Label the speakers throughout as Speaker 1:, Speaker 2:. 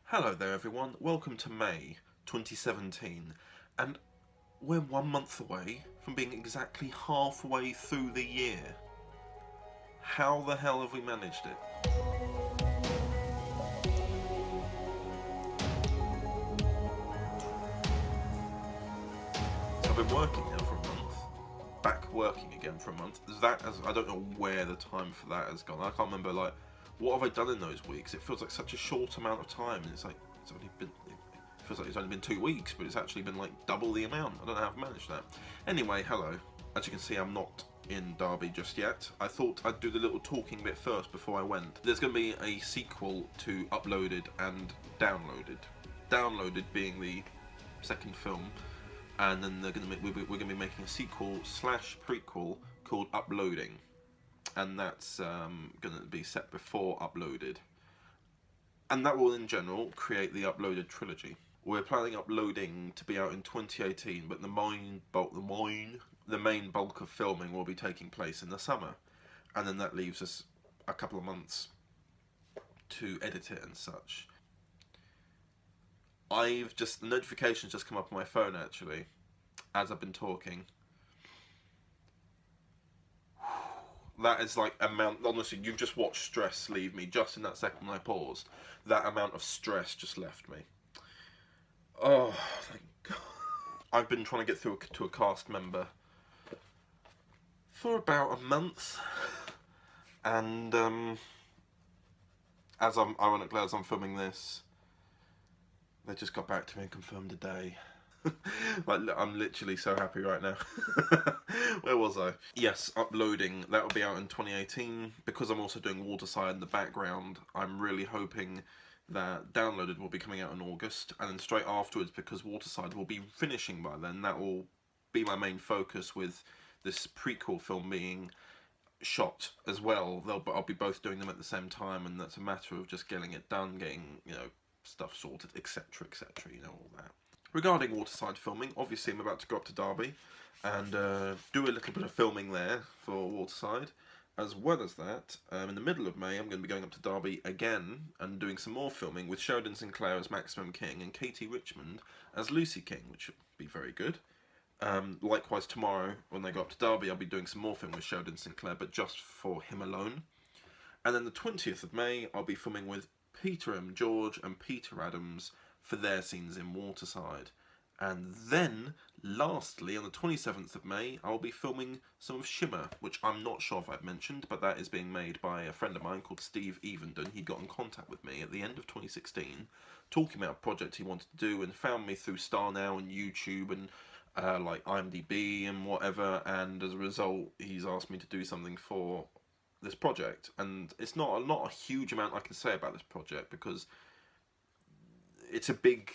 Speaker 1: Hello there everyone, welcome to May 2017, and we're 1 month away from being exactly halfway through the year. How the hell have we managed it? So I've been working now for a month, back working again for a month. I don't know where the time for that has gone. I can't remember, what have I done in those weeks? It feels like such a short amount of time, and it feels like it's only been 2 weeks, but it's actually been like double the amount. I don't know how I've managed that. Anyway, hello. As you can see, I'm not in Derby just yet. I thought I'd do the little talking bit first before I went. There's going to be a sequel to Uploaded and Downloaded. Downloaded being the second film, and then we're going to be making a sequel slash prequel called Uploading, and that's going to be set before Uploaded. And that will, in general, create the Uploaded trilogy. We're planning Uploading to be out in 2018, but the main bulk of filming will be taking place in the summer, and then that leaves us a couple of months to edit it and such. The notifications just come up on my phone actually, as I've been talking. That is like honestly, you've just watched stress leave me just in that second when I paused. That amount of stress just left me. Oh, thank God. I've been trying to get through to a cast member for about a month, and ironically, as I'm filming this, they just got back to me and confirmed a day. Like, I'm literally so happy right now. Where was I? Yes, Uploading. That will be out in 2018. Because I'm also doing WATERSIDE in the background, I'm really hoping that Downloaded will be coming out in August, and then straight afterwards, because WATERSIDE will be finishing by then, that will be my main focus, with this prequel film being shot as well. I'll be both doing them at the same time, and that's a matter of just getting it done, getting, stuff sorted, etc, etc, all that. Regarding WATERSIDE filming, obviously I'm about to go up to Derby and do a little bit of filming there for WATERSIDE. As well as that, in the middle of May, I'm going to be going up to Derby again and doing some more filming with Sheridan Sinclair as Maximum King and Katie Richmond as Lucy King, which should be very good. Likewise, tomorrow, when they go up to Derby, I'll be doing some more filming with Sheridan Sinclair, but just for him alone. And then the 20th of May, I'll be filming with Peter M. George and Peter Adams for their scenes in WATERSIDE. And then, lastly, on the 27th of May, I'll be filming some of Shimmer, which I'm not sure if I've mentioned, but that is being made by a friend of mine called Steve Evendon. He got in contact with me at the end of 2016, talking about a project he wanted to do, and found me through Star Now and YouTube and like IMDb and whatever, and as a result, he's asked me to do something for this project. And it's not a huge amount I can say about this project, because it's a big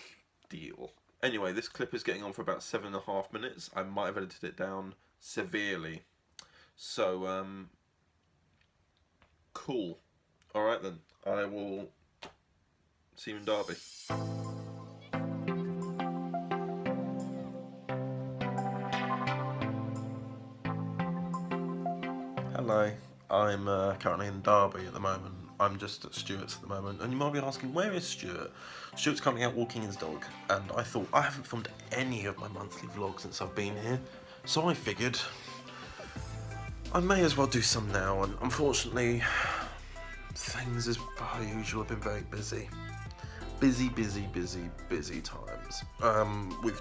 Speaker 1: deal. Anyway, this clip is getting on for about 7.5 minutes. I might have edited it down severely. So, cool. Alright then, I will see you in Derby. Hello, I'm currently in Derby at the moment. I'm just at Stuart's at the moment, and you might be asking, where is Stuart? Stuart's currently out walking his dog, and I thought, I haven't filmed any of my monthly vlogs since I've been here, so I figured I may as well do some now, and unfortunately, things as per usual have been very busy. Busy times. We've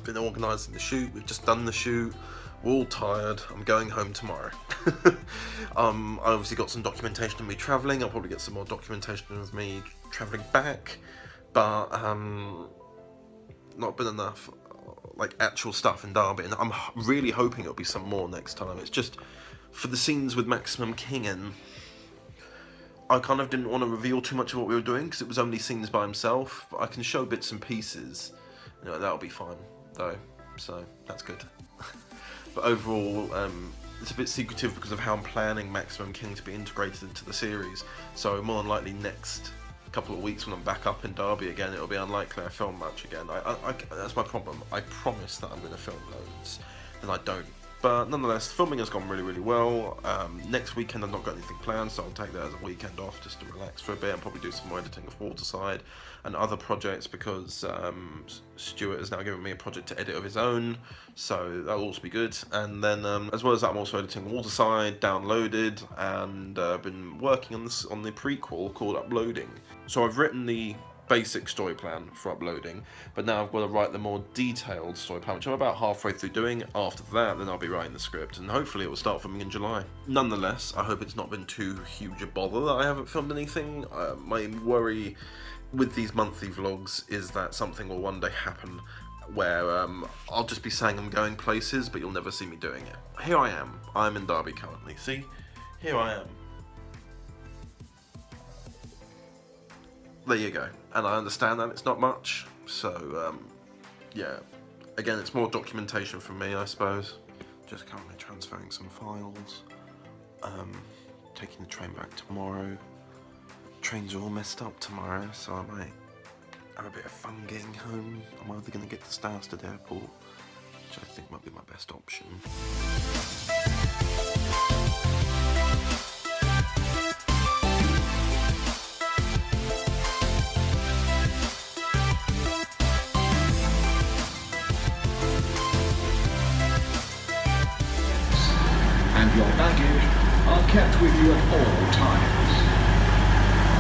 Speaker 1: been organising the shoot, we've just done the shoot, we're all tired, I'm going home tomorrow. I obviously got some documentation of me travelling, I'll probably get some more documentation of me travelling back, but not been enough like actual stuff in Derby, and I'm really hoping it'll be some more next time. It's just, for the scenes with Maximum King in, I kind of didn't want to reveal too much of what we were doing, because it was only scenes by himself, but I can show bits and pieces, that'll be fine, though, so that's good. But overall, it's a bit secretive because of how I'm planning Maximum King to be integrated into the series, so more than likely next couple of weeks when I'm back up in Derby again, it'll be unlikely I film much again. That's my problem. I promise that I'm going to film loads, then I don't. But nonetheless, filming has gone really, really well. Next weekend I've not got anything planned, so I'll take that as a weekend off just to relax for a bit and probably do some more editing of WATERSIDE and other projects, because Stuart is now giving me a project to edit of his own, so that'll also be good. And then as well as that, I'm also editing WATERSIDE, downloaded, and been working on the prequel called Uploading. So I've written the basic story plan for uploading, but now I've got to write the more detailed story plan, which I'm about halfway through doing. After that, then I'll be writing the script, and hopefully it will start filming in July. Nonetheless, I hope it's not been too huge a bother that I haven't filmed anything. My worry with these monthly vlogs is that something will one day happen where I'll just be saying I'm going places, but you'll never see me doing it. Here I am. I'm in Derby currently. See? Here I am. There you go. And I understand that it's not much, so yeah, again, it's more documentation from me, I suppose. Just currently transferring some files, taking the train back tomorrow. Trains are all messed up tomorrow, so I might have a bit of fun getting home. I'm either going to get to Stansted Airport, which I think might be my best option.
Speaker 2: And your baggage are kept with you at all times.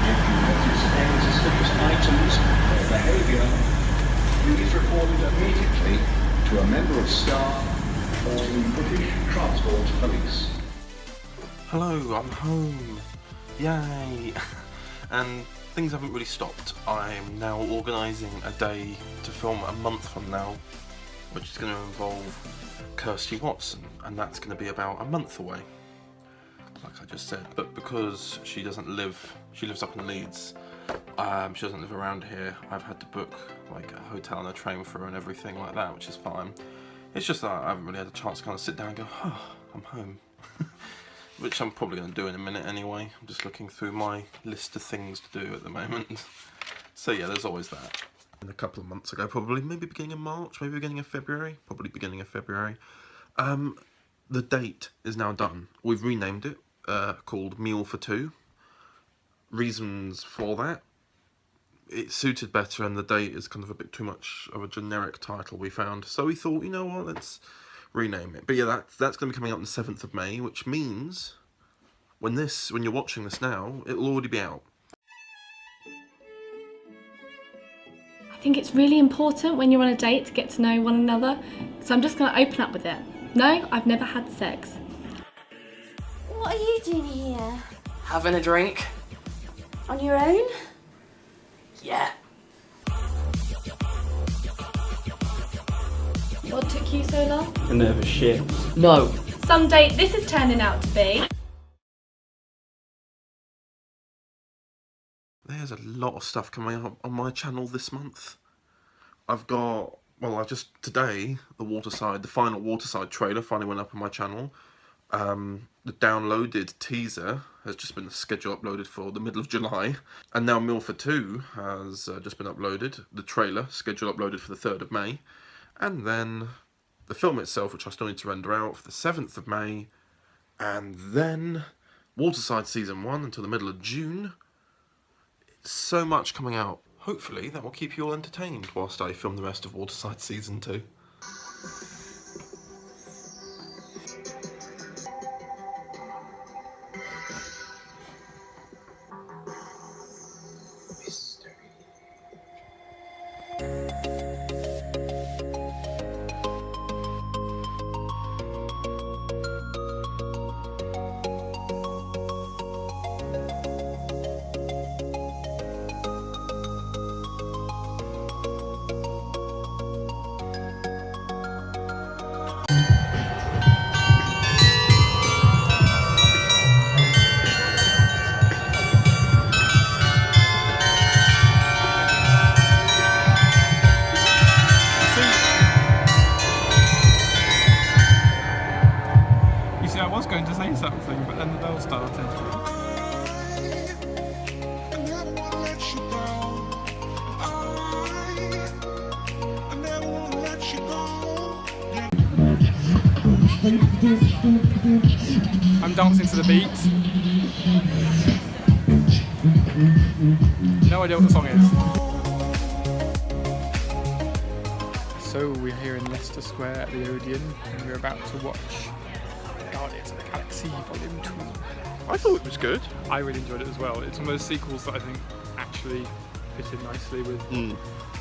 Speaker 2: If you notice any suspicious items or behaviour, please report it immediately to a member of staff or the British Transport Police.
Speaker 1: Hello, I'm home. Yay! And things haven't really stopped. I'm now organising a day to film a month from now, which is going to involve Kirsty Watson, and that's going to be about a month away, like I just said. But because she lives up in Leeds, she doesn't live around here, I've had to book like a hotel and a train for her and everything like that, which is fine. It's just that I haven't really had a chance to kind of sit down and go, oh, I'm home. Which I'm probably going to do in a minute anyway. I'm just looking through my list of things to do at the moment. So yeah, there's always that. A couple of months ago, probably, maybe beginning of March, maybe beginning of February, probably beginning of February. The date is now done. We've renamed it, called Meal for Two. Reasons for that: it suited better, and the date is kind of a bit too much of a generic title, we found. So we thought, you know what, let's rename it. But yeah, that's going to be coming out on the 7th of May, which means when you're watching this now, it'll already be out.
Speaker 3: I think it's really important when you're on a date to get to know one another, so I'm just going to open up with it. No, I've never had sex.
Speaker 4: What are you doing here?
Speaker 5: Having a drink?
Speaker 4: On your own?
Speaker 5: Yeah.
Speaker 3: What took you so long?
Speaker 6: A nervous shit.
Speaker 5: No.
Speaker 3: Some date this is turning out to be.
Speaker 1: There's a lot of stuff coming up on my channel this month. I've got, well, today, the final WATERSIDE trailer finally went up on my channel. The downloaded teaser has just been schedule uploaded for the middle of July. And now Meal for Two has just been uploaded. The trailer, schedule uploaded for the 3rd of May. And then the film itself, which I still need to render out, for the 7th of May. And then WATERSIDE Season 1 until the middle of June. So much coming out. Hopefully that will keep you all entertained whilst I film the rest of WATERSIDE Season 2.
Speaker 6: I'm dancing to the beat. No idea what the song is. So we're here in Leicester Square at the Odeon, and we're about to watch Guardians of the Galaxy Volume 2.
Speaker 1: I thought it was good.
Speaker 6: I really enjoyed it as well. It's one of those sequels that I think actually fit in nicely with what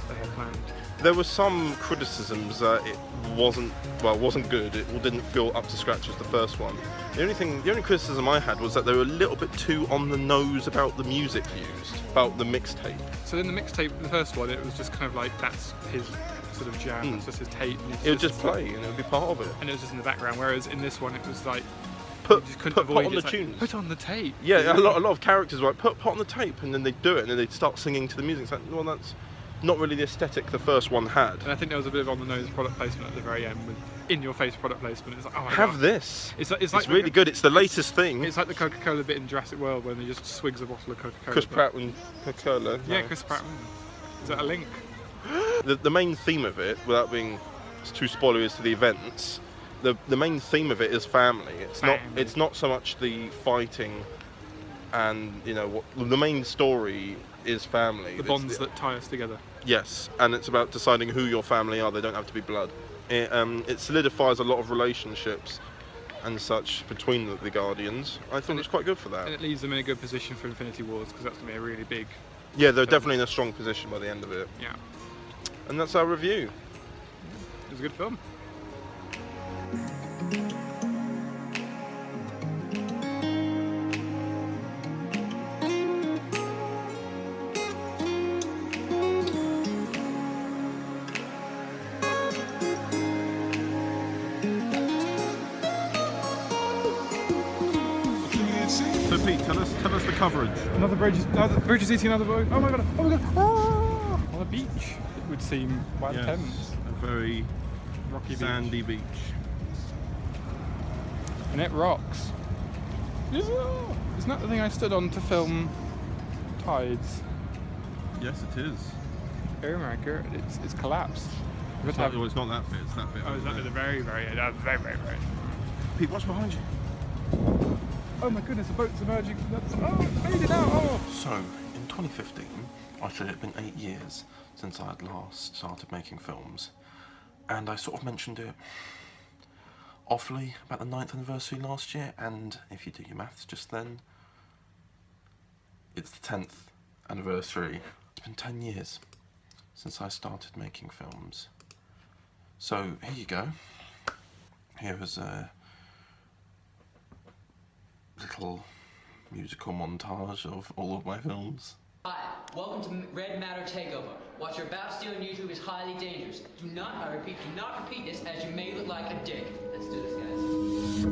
Speaker 6: they had planned.
Speaker 1: There were some criticisms that it wasn't good. It didn't feel up to scratch as the first one. The only criticism I had was that they were a little bit too on the nose about the music used, about the mixtape.
Speaker 6: So in the mixtape, the first one, it was just kind of like, that's his sort of jam, that's just his tape. And
Speaker 1: It would just play and it would be part of it.
Speaker 6: And it was just in the background, whereas in this one it was like,
Speaker 1: Put
Speaker 6: you just couldn't avoid
Speaker 1: on
Speaker 6: it.
Speaker 1: the
Speaker 6: It's
Speaker 1: tunes.
Speaker 6: like, put on the tape.
Speaker 1: Yeah, a lot of characters were like, put on the tape, and then they'd do it, and then they'd start singing to the music. It's like, well, that's not really the aesthetic the first one had.
Speaker 6: And I think there was a bit of on-the-nose product placement at the very end, with in-your-face product placement. It's like, oh my
Speaker 1: Have
Speaker 6: God.
Speaker 1: this.
Speaker 6: It's like
Speaker 1: really good. It's the latest thing.
Speaker 6: It's like the Coca-Cola bit in Jurassic World when they just swigs a bottle of Coca-Cola.
Speaker 1: Chris Pratt and Coca-Cola.
Speaker 6: Yeah,
Speaker 1: No.
Speaker 6: Chris Pratt. Is that a link?
Speaker 1: The main theme of it, without being too spoilers to the events, the main theme of it is family. It's not so much the fighting, and the main story is family.
Speaker 6: The bonds that tie us together.
Speaker 1: Yes, and it's about deciding who your family are. They don't have to be blood. It solidifies a lot of relationships and such between the Guardians. I thought it was quite good for that.
Speaker 6: And it leaves them in a good position for Infinity Wars, because that's going to be a really big...
Speaker 1: Yeah, they're definitely in a strong position by the end of it.
Speaker 6: Yeah.
Speaker 1: And that's our review.
Speaker 6: It was a good film.
Speaker 1: So Pete, tell us the coverage.
Speaker 6: Another bridge is eating another boat. Oh my God! Oh my God! Ah! On a beach, it would seem, by the Thames.
Speaker 1: A very
Speaker 6: Rocky
Speaker 1: sandy
Speaker 6: beach.
Speaker 1: beach.
Speaker 6: And it rocks. Isn't that the thing I stood on to film tides?
Speaker 1: Yes, it is.
Speaker 6: Oh my God! It's collapsed.
Speaker 1: It's not that bit. It's that bit.
Speaker 6: Oh, is that at the very, very end? Very, very, very.
Speaker 1: Pete, what's behind you?
Speaker 6: Oh my goodness, the boat's emerging from that side. Oh, it's made it out! Oh!
Speaker 1: So, in 2015, I said it had been 8 years since I had last started making films, and I sort of mentioned it awfully about the 9th anniversary last year, and if you do your maths just then, it's the 10th anniversary. It's been 10 years since I started making films. So, here you go. Here is a little musical montage of all of my films.
Speaker 7: Hi, welcome to Red Matter Takeover. What you're about to steal on YouTube is highly dangerous. Do not repeat this, as you may look like a dick. Let's do this, guys.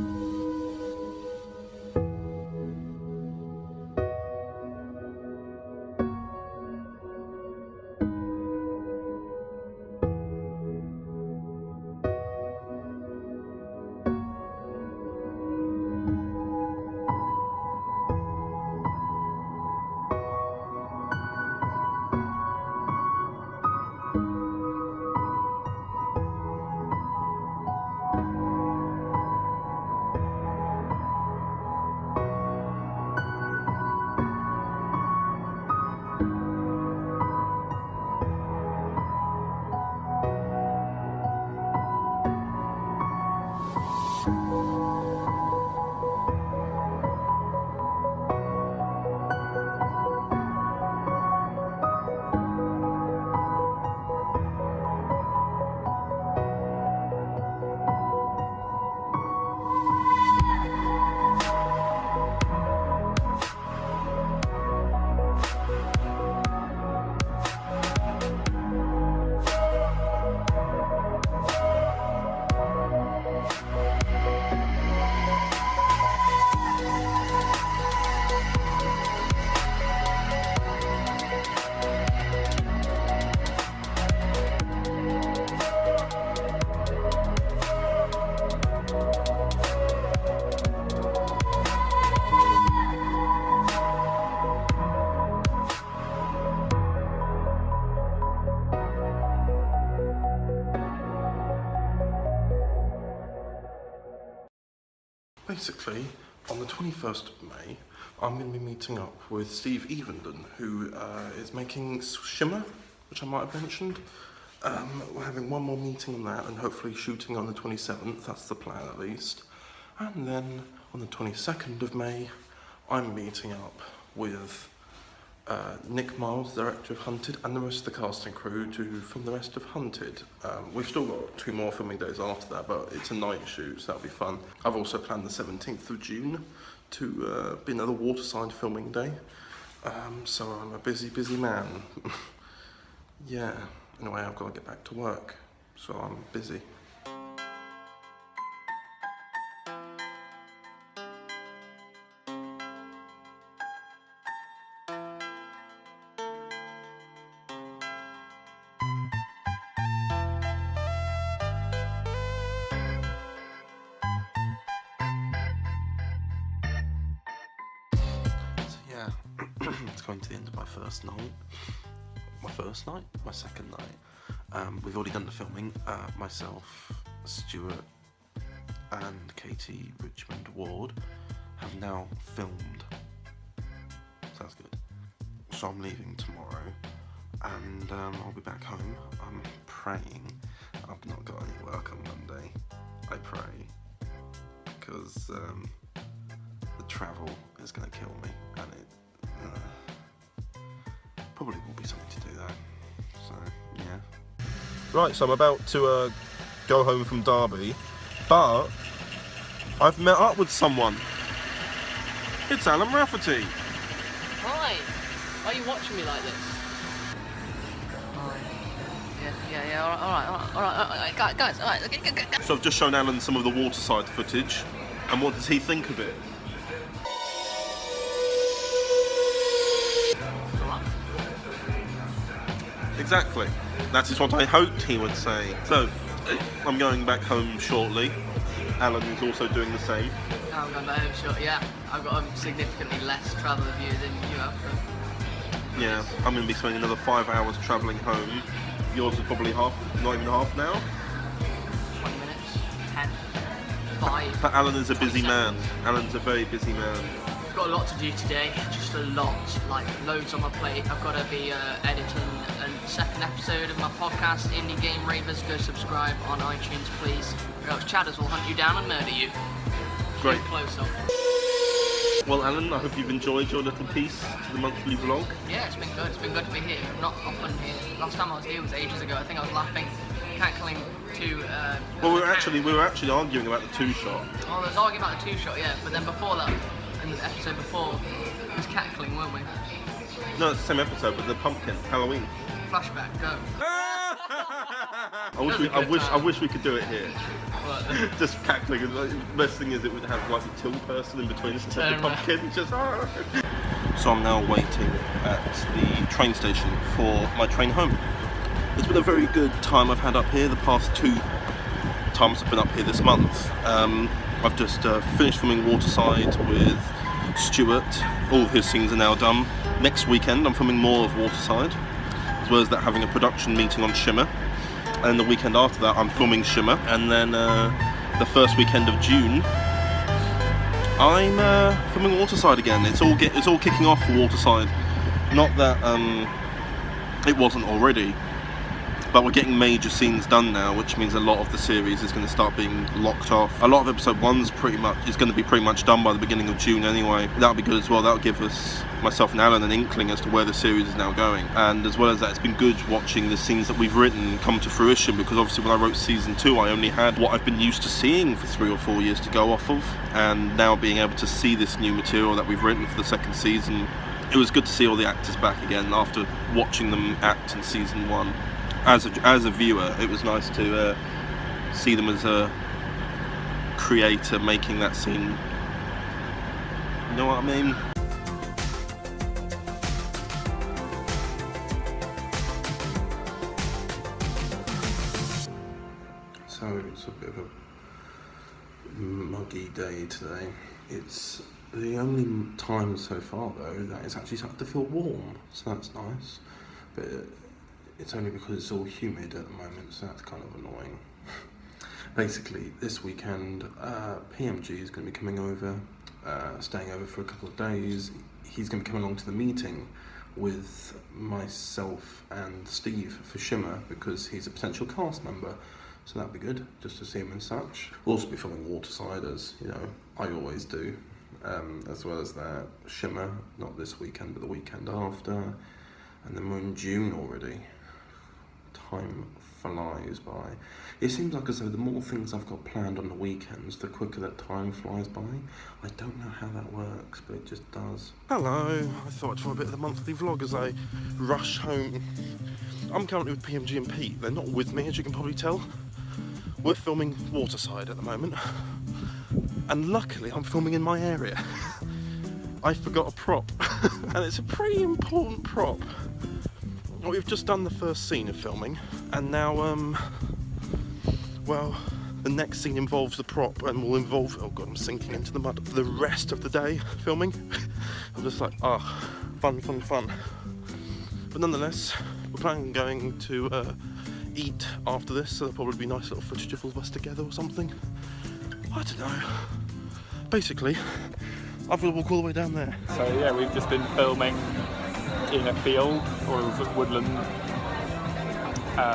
Speaker 1: basically, on the 21st of May, I'm going to be meeting up with Steve Evenden, who is making Shimmer, which I might have mentioned. We're having one more meeting on that and hopefully shooting on the 27th, that's the plan at least. And then on the 22nd of May, I'm meeting up with Nick Miles, director of Hunted, and the rest of the casting crew to film the rest of Hunted. We've still got 2 more filming days after that, but it's a night shoot, so that'll be fun. I've also planned the 17th of June to be another Waterside filming day. So I'm a busy, busy man. Yeah, anyway, I've got to get back to work, so I'm busy. It's going to the end of my first night. My second night. We've already done the filming. Myself, Stuart, and Katie Richmond Ward have now filmed. Sounds good. So I'm leaving tomorrow, and I'll be back home. I'm praying I've not got any work on Monday. I pray, because the travel is going to kill me, and it probably will be something to do though. So yeah. Right, so I'm about to go home from Derby, but I've met up with someone. It's Alan Rafferty.
Speaker 5: Hi. Why are you watching me like this? Alright, guys, alright.
Speaker 1: So I've just shown Alan some of the Waterside footage, and what does he think of it? Exactly. That is what I hoped he would say. So, I'm going back home shortly. Alan is also doing the same.
Speaker 5: I'm going back home short, yeah. I've got significantly less travel of you than you have.
Speaker 1: Yeah, I'm going to be spending another 5 hours travelling home. Yours is probably half, not even half now.
Speaker 5: 20 minutes, 10, 5.
Speaker 1: But Alan is a busy man. Alan's a very busy man.
Speaker 5: I've got a lot to do today, just a lot, like loads on my plate. I've got to be editing a second episode of my podcast, Indie Game Ravers. Go subscribe on iTunes, please, or else Chadders will hunt you down and murder you.
Speaker 1: Great.
Speaker 5: Close up.
Speaker 1: Well, Alan, I hope you've enjoyed your little piece to the monthly vlog.
Speaker 5: Yeah, it's been good. It's been good to be here. I'm not often here. Last time I was here was ages ago. I think I was laughing, cackling to.
Speaker 1: Well, we were actually arguing about the 2-shot.
Speaker 5: Oh, there was arguing about the 2-shot, yeah. But then before that, in the episode before, it was cackling, weren't we?
Speaker 1: No, it's the same episode, but the pumpkin, Halloween.
Speaker 5: Flashback, go.
Speaker 1: I wish we could do it here.
Speaker 5: What?
Speaker 1: Just cackling. The best thing is it would have like a till person in between instead of the pumpkin. Just. So I'm now waiting at the train station for my train home. It's been a very good time I've had up here the past 2 times I've been up here this month. I've just finished filming Waterside with Stuart. All of his scenes are now done. Next weekend I'm filming more of Waterside, as well as that having a production meeting on Shimmer. And the weekend after that I'm filming Shimmer, and then the first weekend of June I'm filming Waterside again. It's all kicking off for Waterside. Not that it wasn't already, but we're getting major scenes done now, which means a lot of the series is going to start being locked off. A lot of episode 1's is going to be pretty much done by the beginning of June anyway. That'll be good as well. That'll give myself and Alan an inkling as to where the series is now going. And as well as that, it's been good watching the scenes that we've written come to fruition, because obviously when I wrote season 2 I only had what I've been used to seeing for 3 or 4 years to go off of, and now being able to see this new material that we've written for the second season, it was good to see all the actors back again after watching them act in season 1. As a viewer, it was nice to see them as a creator making that scene. You know what I mean? So it's a bit of a muggy day today. It's the only time so far though that it's actually starting to feel warm, so that's nice. But it's only because it's all humid at the moment, so that's kind of annoying. Basically, this weekend, PMG is going to be coming over, staying over for a couple of days. He's going to be coming along to the meeting with myself and Steve for Shimmer because he's a potential cast member. So that'd be good, just to see him and such. We'll also be filming WATERSIDE, as you know, I always do. As well as that, Shimmer, not this weekend, but the weekend after. And then we're in June already. Time flies by. It seems like as though the more things I've got planned on the weekends, the quicker that time flies by. I don't know how that works, but it just does. Hello, I thought I'd film a bit of the monthly vlog as I rush home. I'm currently with PMG and Pete. They're not with me, as you can probably tell. We're filming WATERSIDE at the moment. And luckily, I'm filming in my area. I forgot a prop, and it's a pretty important prop. We've just done the first scene of filming, and now, well, the next scene involves the prop, and will involve, oh god, I'm sinking into the mud, for the rest of the day filming. I'm just like, fun. But nonetheless, we're planning on going to eat after this, so there'll probably be nice little footage of all of us together or something. I don't know. Basically, I've got to walk all the way down there.
Speaker 6: So yeah, we've just been filming in a field, or woodland, for,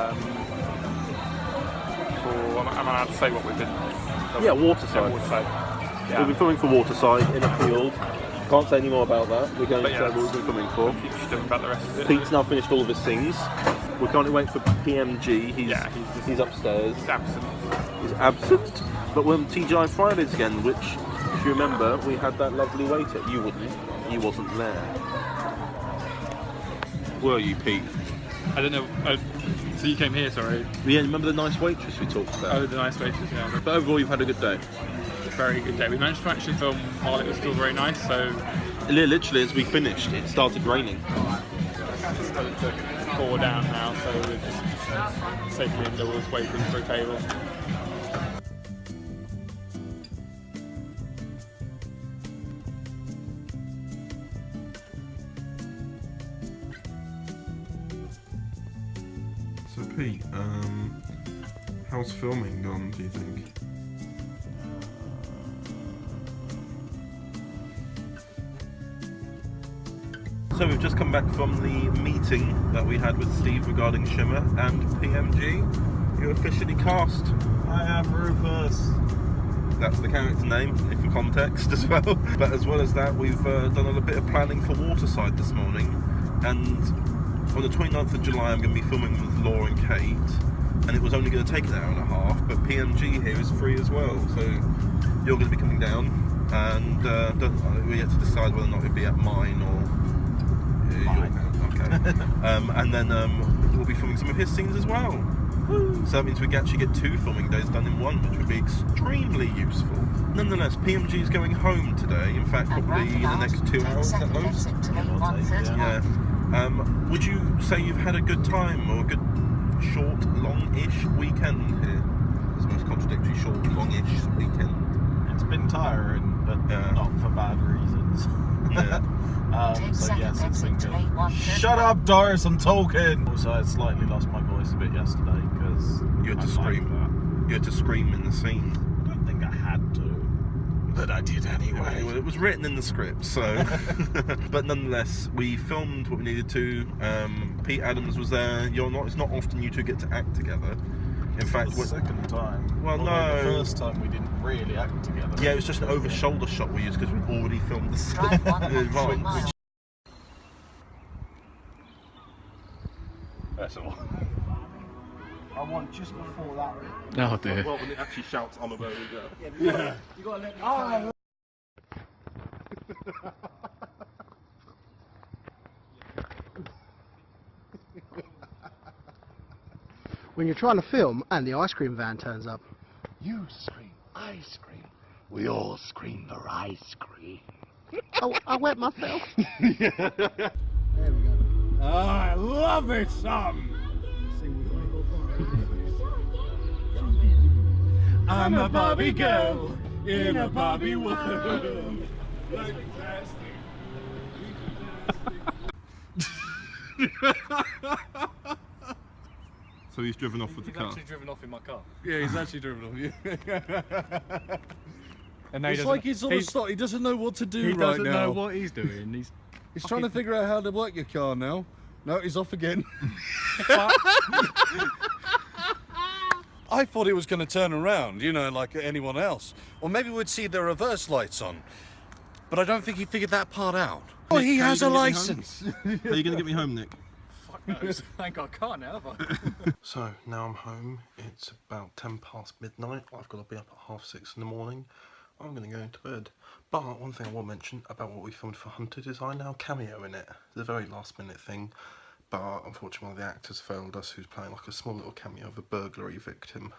Speaker 6: am I allowed to say what we've been filming?
Speaker 1: Yeah, WATERSIDE.
Speaker 6: Yeah, WATERSIDE. Yeah.
Speaker 1: We'll be filming for WATERSIDE in a field. Can't say any more about that. We're going to say what we've been filming for.
Speaker 6: Keep just talking about the rest of it.
Speaker 1: Pete's now finished all of his scenes. We're currently waiting for PMG. He's upstairs.
Speaker 6: He's absent.
Speaker 1: He's absent. But we're on TGI Fridays again, which, if you remember, we had that lovely waiter. You wouldn't. You wasn't there. Were you, Pete?
Speaker 6: I don't know. So you came here, sorry.
Speaker 1: Yeah, remember the nice waitress we talked about?
Speaker 6: Oh, the nice waitress, yeah.
Speaker 1: But overall, you've had a good day.
Speaker 6: Very good day. We managed to actually film while it was still very nice, so...
Speaker 1: Literally, as we finished, it started raining.
Speaker 6: It's starting to pour down now, so we're just safely indoors waiting for a table.
Speaker 1: So Pete, how's filming gone, do you think? So we've just come back from the meeting that we had with Steve regarding Shimmer and PMG. You're officially cast.
Speaker 8: I am Rufus.
Speaker 1: That's the character name, for context as well. But as well as that, we've done a little bit of planning for WATERSIDE this morning. And on the 29th of July, I'm going to be filming with Laura and Kate. And it was only going to take an hour and a half, but PMG here is free as well. So you're going to be coming down, and we yet to decide whether or not it'll be at mine or... Okay. And then we'll be filming some of his scenes as well. So that means we can actually get 2 filming days done in one, which would be extremely useful. Nonetheless, PMG is going home today. In fact, probably in the next 2 hours at most. Yeah. Would you say you've had a good time, or a good short, long-ish weekend here? It's the most contradictory, short, long-ish weekend.
Speaker 8: It's been tiring, but not for bad reasons.
Speaker 1: Yeah.
Speaker 8: So yes, it's been good. Shut up, Doris, I'm talking! Also, I slightly lost my voice a bit yesterday because
Speaker 1: You had to scream. You had to scream in the scene.
Speaker 8: I don't think I had to, but I did anyway.
Speaker 1: Well, it was written in the script, so. But nonetheless, we filmed what we needed to. Pete Adams was there. It's not often you two get to act together. In fact,
Speaker 8: the second time.
Speaker 1: Well, no.
Speaker 8: The first time we didn't really act together.
Speaker 1: Yeah, it was just an over-shoulder shot we used because we'd already filmed the scene in advance. That's all.
Speaker 8: I want just before that.
Speaker 6: Oh dear.
Speaker 1: Well, when it actually shouts, I'm about to go.
Speaker 8: Yeah. You gotta let me. Oh.
Speaker 9: When you're trying to film and the ice cream van turns up.
Speaker 10: You scream ice cream. We all scream for ice cream.
Speaker 9: I wet myself.
Speaker 10: There we go.
Speaker 8: Oh, I love it, son. I'm a Barbie girl in a Barbie world.
Speaker 1: So he's driven off with the car?
Speaker 6: He's actually driven off in my car.
Speaker 8: Yeah, he's actually driven off. Yeah.
Speaker 6: And now
Speaker 8: It's like he's sort of stopped. He doesn't know what to do
Speaker 6: he
Speaker 8: right
Speaker 6: doesn't
Speaker 8: now.
Speaker 6: know what he's doing.
Speaker 8: He's trying to figure out how to work your car now. No, he's off again. I thought it was going to turn around, you know, like anyone else. Or maybe we'd see the reverse lights on. But I don't think he figured that part out. Oh, he has a license.
Speaker 1: Are you going to get me home, Nick?
Speaker 6: Fuck knows. I ain't got a car now, have I?
Speaker 1: So, now I'm home. It's about 10 past midnight. I've got to be up at 6:30 in the morning. I'm going to go to bed. But one thing I will mention about what we filmed for Hunted is I now cameo in it. It's a very last minute thing. But unfortunately, one of the actors failed us, who's playing like a small little cameo of a burglary victim.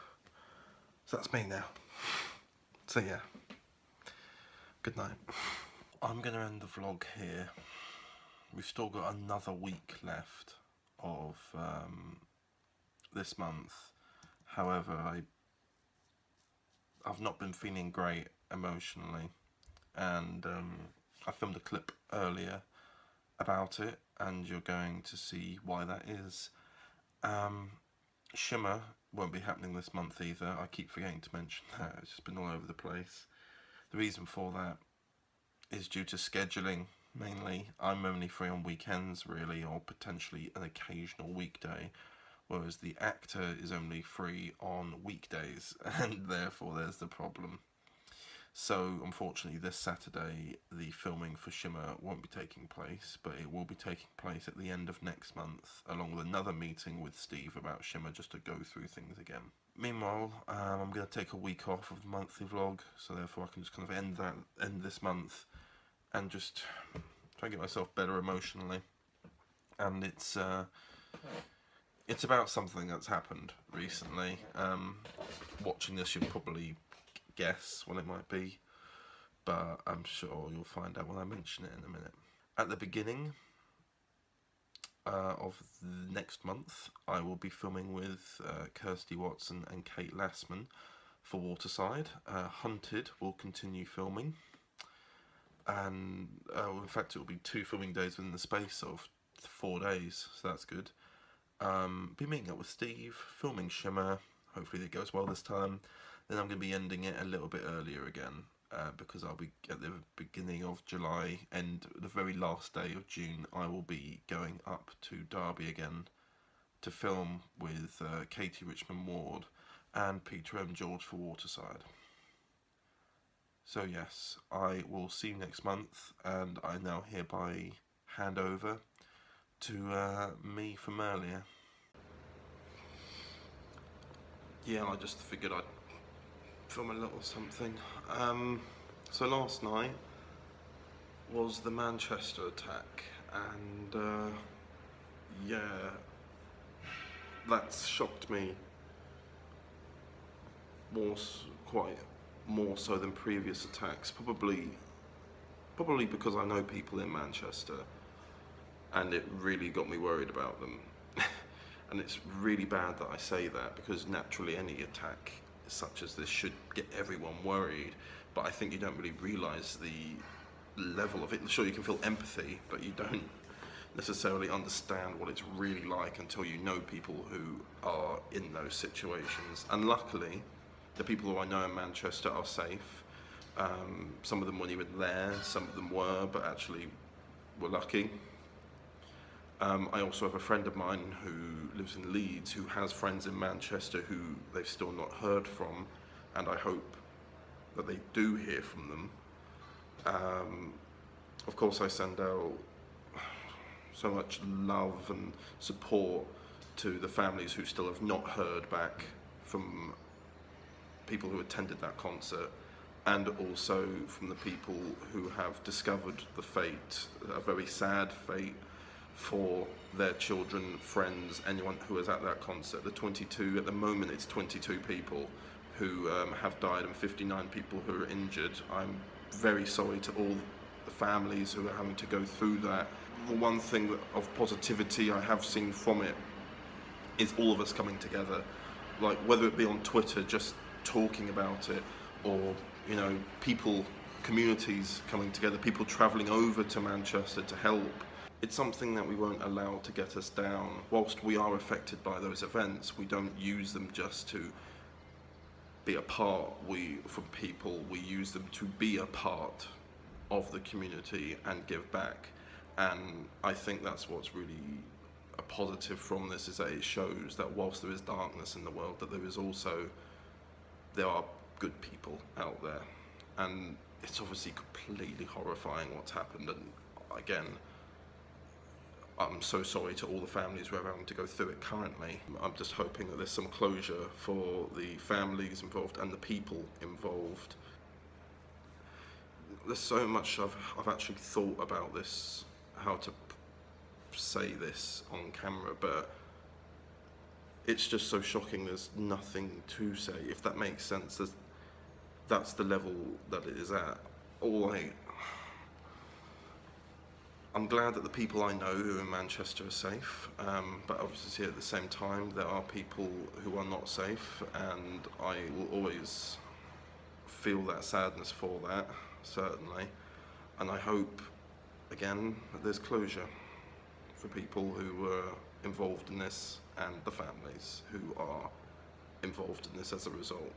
Speaker 1: So that's me now. So yeah, good night. I'm going to end the vlog here. We've still got another week left of this month. However, I've not been feeling great emotionally, and I filmed a clip earlier about it, and you're going to see why that is. Shimmer won't be happening this month either. I keep forgetting to mention that. It's just been all over the place. The reason for that is due to scheduling, mainly. I'm only free on weekends, really, or potentially an occasional weekday, whereas the actor is only free on weekdays, and therefore there's the problem. So, unfortunately, this Saturday, the filming for Shimmer won't be taking place, but it will be taking place at the end of next month, along with another meeting with Steve about Shimmer, just to go through things again. Meanwhile, I'm going to take a week off of the monthly vlog, so therefore I can just kind of end this month, and just try and get myself better emotionally. And it's about something that's happened recently. Watching this, you'll probably guess what it might be, but I'm sure you'll find out when I mention it in a minute. At the beginning of next month, I will be filming with Kirsty Watson and Kate Lassman for Waterside. Hunted will continue filming, and in fact it will be 2 filming days within the space of 4 days, so that's good. Be meeting up with Steve, filming Shimmer. Hopefully it goes well this time. Then I'm going to be ending it a little bit earlier again, because I'll be at the beginning of July, and the very last day of June I will be going up to Derby again to film with Katie Richmond Ward and Peter M. George for Waterside. So yes, I will see you next month, and I now hereby hand over to me from earlier. Yeah, I just figured I'd film a little something. So last night was the Manchester attack, and yeah, that's shocked me more so than previous attacks, probably because I know people in Manchester, and it really got me worried about them. And it's really bad that I say that, because naturally any attack such as this should get everyone worried, but I think you don't really realise the level of it. Sure, you can feel empathy, but you don't necessarily understand what it's really like until you know people who are in those situations. And luckily, the people who I know in Manchester are safe. Some of them weren't even there, some of them were, but actually were lucky. I also have a friend of mine who lives in Leeds, who has friends in Manchester who they've still not heard from, and I hope that they do hear from them. Of course, I send out so much love and support to the families who still have not heard back from people who attended that concert, and also from the people who have discovered the fate, a very sad fate, for their children, friends, anyone who was at that concert. At the moment it's 22 people who have died and 59 people who are injured. I'm very sorry to all the families who are having to go through that. The one thing of positivity I have seen from it is all of us coming together, like whether it be on Twitter just talking about it, or you know, people, communities coming together, people travelling over to Manchester to help. It's something that we won't allow to get us down. Whilst we are affected by those events, we don't use them just to be apart from people. We use them to be a part of the community and give back. And I think that's what's really a positive from this, is that it shows that whilst there is darkness in the world, that there are good people out there. And it's obviously completely horrifying what's happened, and again, I'm so sorry to all the families who are having to go through it currently. I'm just hoping that there's some closure for the families involved and the people involved. There's so much I've actually thought about this, how to say this on camera, but it's just so shocking. There's nothing to say, if that makes sense. That's the level that it is at. I'm glad that the people I know who are in Manchester are safe, but obviously at the same time there are people who are not safe, and I will always feel that sadness for that, certainly. And I hope, again, that there's closure for people who were involved in this and the families who are involved in this as a result.